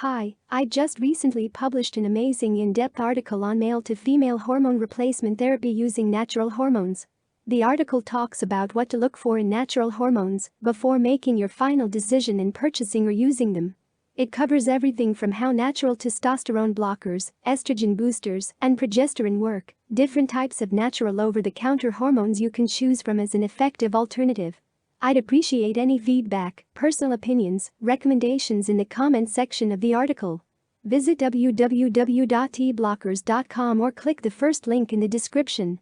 Hi, I just recently published an amazing in-depth article on male-to-female hormone replacement therapy using natural hormones. The article talks about what to look for in natural hormones before making your final decision in purchasing or using them. It covers everything from how natural testosterone blockers, estrogen boosters, and progesterone work, different types of natural over-the-counter hormones you can choose from as an effective alternative. I'd appreciate any feedback, personal opinions, recommendations in the comment section of the article. Visit www.tblockers.com or click the first link in the description.